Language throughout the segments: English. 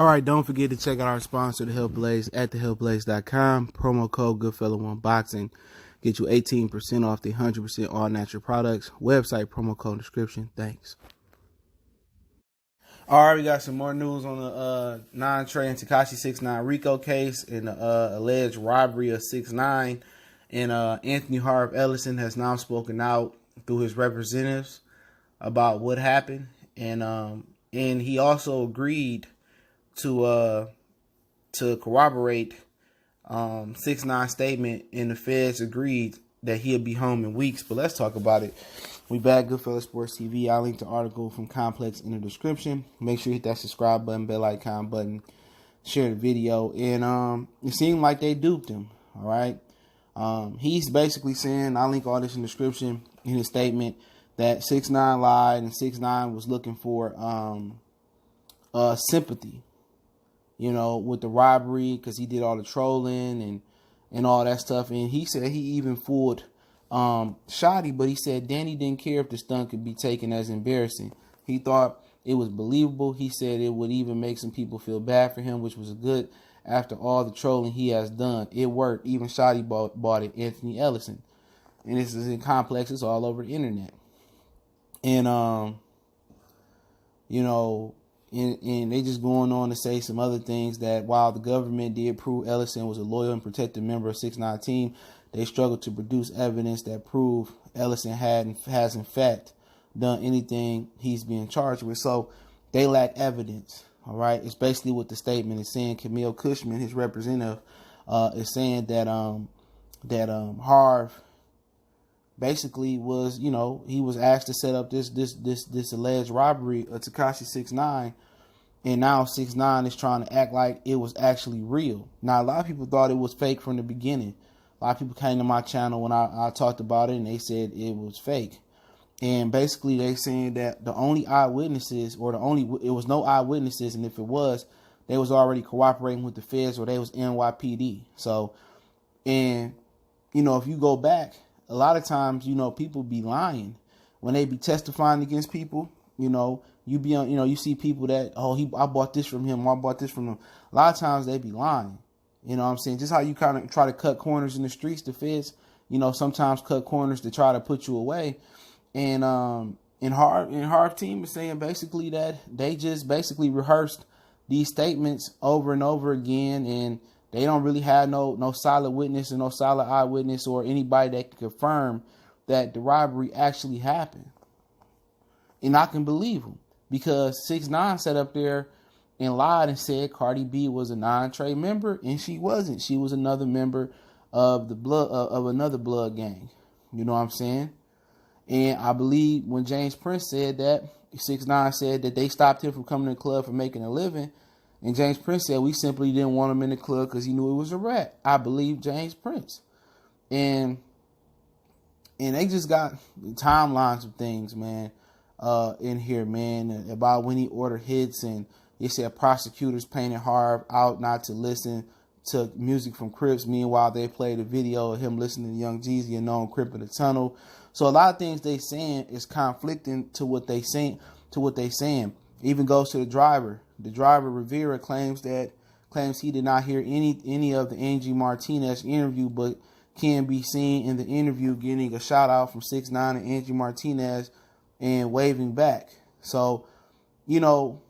All right, don't forget to check out our sponsor, The Health Blaze, at thehealthblaze.com. Promo code Goodfellow1Boxing. Get you 18% off the 100% all natural products. Website, promo code, description. Thanks. All right, we got some more news on the Trey and Tekashi 6ix9ine RICO case and the alleged robbery of 6ix9ine. And Anthony Harv Ellison has now spoken out through his representatives about what happened. And he also agreed to corroborate 6ix9ine's statement, and the feds agreed that he'll be home in weeks. But let's talk about it. We back, Goodfellow Sports TV. I'll link the article from Complex in the description. Make sure you hit that subscribe button, bell icon button, share the video. And it seemed like they duped him. All right. He's basically saying, I'll link all this in the description, in his statement, that 6ix9ine lied and 6ix9ine was looking for sympathy, you know, with the robbery, because he did all the trolling and all that stuff. And he said he even fooled Shotty, but he said Danny didn't care if the stunt could be taken as embarrassing. He thought it was believable. He said it would even make some people feel bad for him, which was good after all the trolling he has done. It worked. Even Shotty bought it, Anthony Ellison. And this is in Complex. It's all over the internet. And, you know, and they just going on to say some other things, that while the government did prove Ellison was a loyal and protected member of 6ix9ine team, they struggled to produce evidence that proved Ellison has in fact done anything he's being charged with. So they lack evidence. All right. It's basically what the statement is saying. Camille Cushman, his representative, is saying that Harv basically was, you know, he was asked to set up this alleged robbery of Tekashi 6ix9ine, and now 6ix9ine is trying to act like it was actually real. Now, a lot of people thought it was fake from the beginning. A lot of people came to my channel when I talked about it, and they said it was fake. And basically, they saying that the only eyewitnesses, or it was no eyewitnesses, and if it was, they was already cooperating with the feds, or they was NYPD. So, and you know, if you go back, a lot of times, you know, people be lying when they be testifying against people. You know, you be on, you know, you see people that, I bought this from him, or I bought this from him. A lot of times they be lying. You know what I'm saying? Just how you kind of try to cut corners in the streets, the feds, you know, sometimes cut corners to try to put you away. And Harv team is saying basically that they just basically rehearsed these statements over and over again, and they don't really have no solid witness and no solid eyewitness or anybody that can confirm that the robbery actually happened. And I can believe them, because 6ix9ine sat up there and lied and said Cardi B was a Trey member, and she wasn't. She was another member of the another blood gang. You know what I'm saying? And I believe when James Prince said that, 6ix9ine said that they stopped him from coming to the club for making a living. And James Prince said we simply didn't want him in the club because he knew it was a rat. I believe James Prince. And they just got timelines of things, man, in here, man, about when he ordered hits. And they said prosecutors painted Harv out not to listen to music from Crips. Meanwhile, they played a video of him listening to Young Jeezy and known Crip in the Tunnel. So a lot of things they saying is conflicting to what they saying. Even goes to the driver. The driver, Rivera, claims he did not hear any of the Angie Martinez interview, but can be seen in the interview getting a shout out from 6ix9ine and Angie Martinez and waving back. So, you know,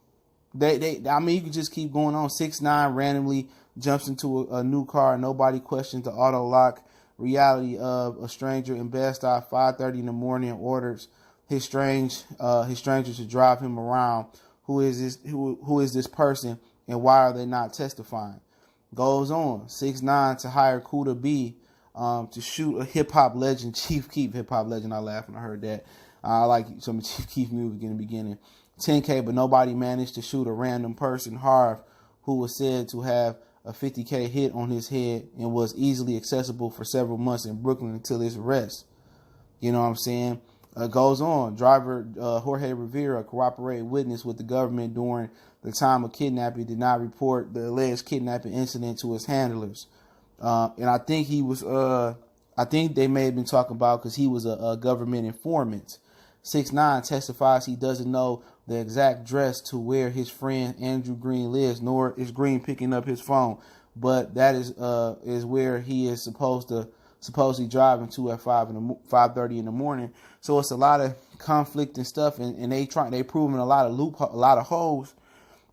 I mean, you can just keep going on. 6ix9ine randomly jumps into a new car. Nobody questions the auto lock reality of a stranger in Bed-Stuy 5:30 in the morning and orders his stranger to drive him around. Who is this person, and why are they not testifying? Goes on. 6ix9ine to hire Kuda B to shoot a hip hop legend, Chief Keef, hip hop legend. I laughed when I heard that. I like some of Chief Keef music in the beginning. 10K, but nobody managed to shoot a random person, Harv, who was said to have a 50K hit on his head and was easily accessible for several months in Brooklyn until his arrest. You know what I'm saying? Goes on. Driver Jorge Rivera, a cooperating witness with the government during the time of kidnapping, did not report the alleged kidnapping incident to his handlers. And I think he was, I think they may have been talking about because he was a government informant. 6ix9ine testifies he doesn't know the exact address to where his friend Andrew Green lives, nor is Green picking up his phone. But that is where he is supposedly driving to at 5:30 in the morning. So it's a lot of conflict and stuff, and they proving a lot of holes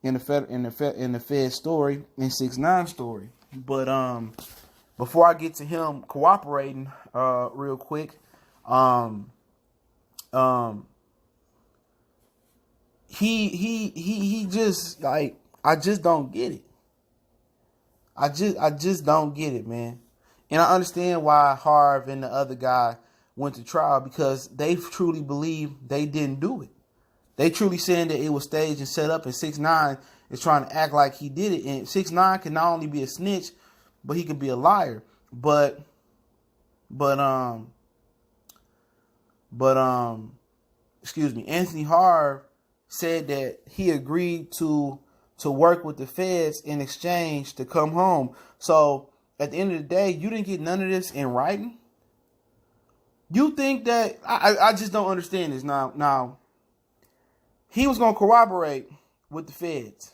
in the Fed story, in 6ix9ine story. But before I get to him cooperating, real quick, he just, like, I just don't get it. I just don't get it, man. And I understand why Harv and the other guy went to trial, because they truly believe they didn't do it. They truly saying that it was staged and set up, and 6ix9ine is trying to act like he did it. And 6ix9ine can not only be a snitch, but he could be a liar. But excuse me, Anthony Harv said that he agreed to work with the feds in exchange to come home. So at the end of the day, you didn't get none of this in writing. You think that I just don't understand this. Now he was gonna corroborate with the feds,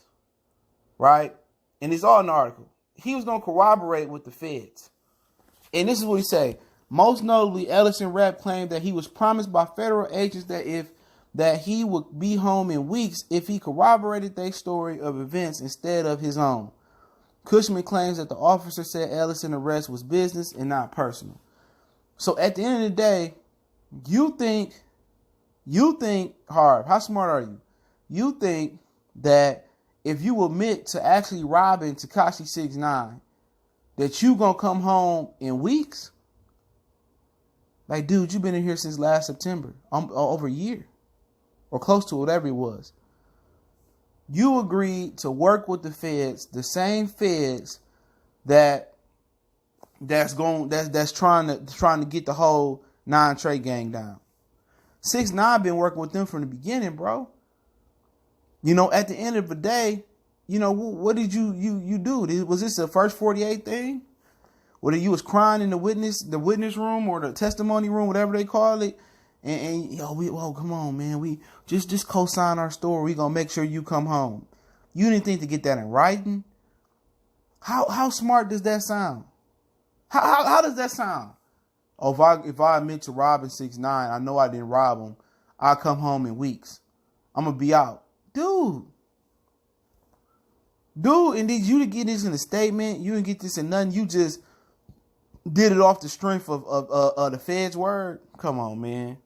right? And it's all in the article. He was gonna corroborate with the feds. And this is what he say. Most notably, Ellison rep claimed that he was promised by federal agents that he would be home in weeks if he corroborated their story of events instead of his own. Cushman claims that the officer said Ellison's arrest was business and not personal. So at the end of the day, you think, Harv, how smart are you? You think that if you admit to actually robbing Tekashi 6ix9ine, that you gonna come home in weeks? Like, dude, you've been in here since last September, over a year, or close to whatever it was. You agreed to work with the feds, the same feds that's trying to get the whole 9 Trey gang down. 6ix9ine been working with them from the beginning, bro. You know, at the end of the day, you know, what did you do? Was this the first 48 thing? Whether you was crying in the witness room or the testimony room, whatever they call it, and come on, man, we just co-sign our story. We gonna make sure you come home. You didn't think to get that in writing? How smart does that sound? How does that sound? Oh, if I admit to robbing 6ix9ine, I know I didn't rob him. I'll come home in weeks. I'm gonna be out, dude. And did you get this in a statement? You didn't get this in nothing. You just did it off the strength of the Fed's word. Come on, man.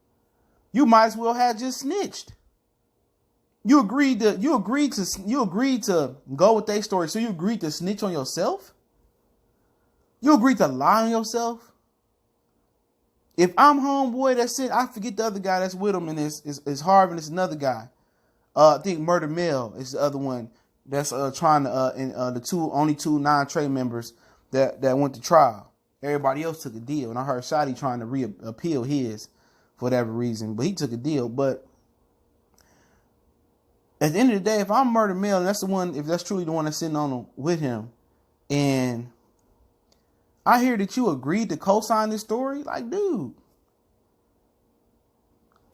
You might as well have just snitched. You agreed to go with their story. So you agreed to snitch on yourself? You agreed to lie on yourself? If I'm homeboy, that's it. I forget the other guy that's with him, and it's Harv, and it's another guy. I think Murder Mill is the other one that's trying to the only two 9 Trey members that went to trial. Everybody else took a deal, and I heard Shotty trying to appeal his for whatever reason, but he took a deal. But at the end of the day, if I'm Murder Mill, and that's the one, if that's truly the one that's sitting on with him, and I hear that you agreed to co-sign this story, like, dude.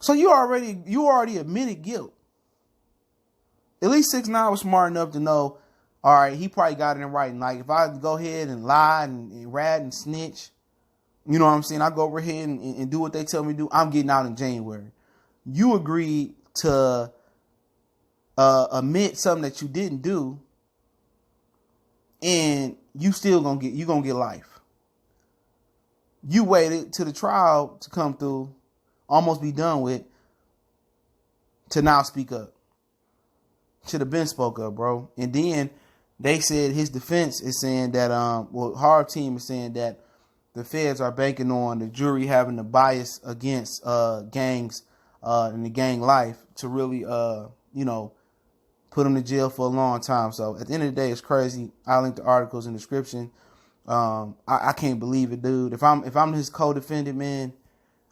So you already admitted guilt. At least 6ix9ine was smart enough to know, all right, he probably got it in writing. Like, if I go ahead and lie and rat and snitch, you know what I'm saying? I go over here and do what they tell me to do. I'm getting out in January. You agreed to admit something that you didn't do, and you gonna get life. You waited till the trial to come through, almost be done with, to now speak up. Should have been spoke up, bro. And then they said his defense is saying that Harv team is saying that the feds are banking on the jury having a bias against gangs and the gang life to really put him to jail for a long time. So at the end of the day, it's crazy. I'll link the articles in the description. I can't believe it, dude. If I'm his co-defendant, man,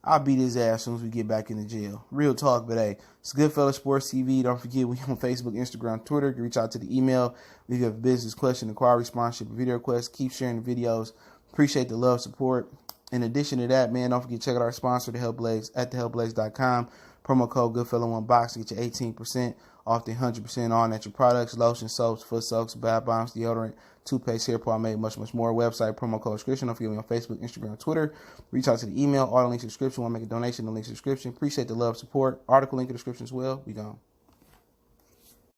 I'll beat his ass as soon as we get back in the jail. Real talk, but hey, it's Goodfellas Sports TV. Don't forget, we on Facebook, Instagram, Twitter. You can reach out to the email if you have a business question, inquiry, sponsorship, video request. Keep sharing the videos. Appreciate the love, support. In addition to that, man, don't forget to check out our sponsor, The Health Blaze, at thehealthblaze.com. Promo code Goodfellow1Box to get you 18% off the 100% on natural products, lotion, soaps, foot soaks, bath bombs, deodorant, toothpaste, hair pomade, much more. Website, promo code description. Don't forget me on Facebook, Instagram, Twitter. Reach out to the email, all the links in the description. Want to make a donation, the links in the description. Appreciate the love, support. Article link in the description as well. We gone.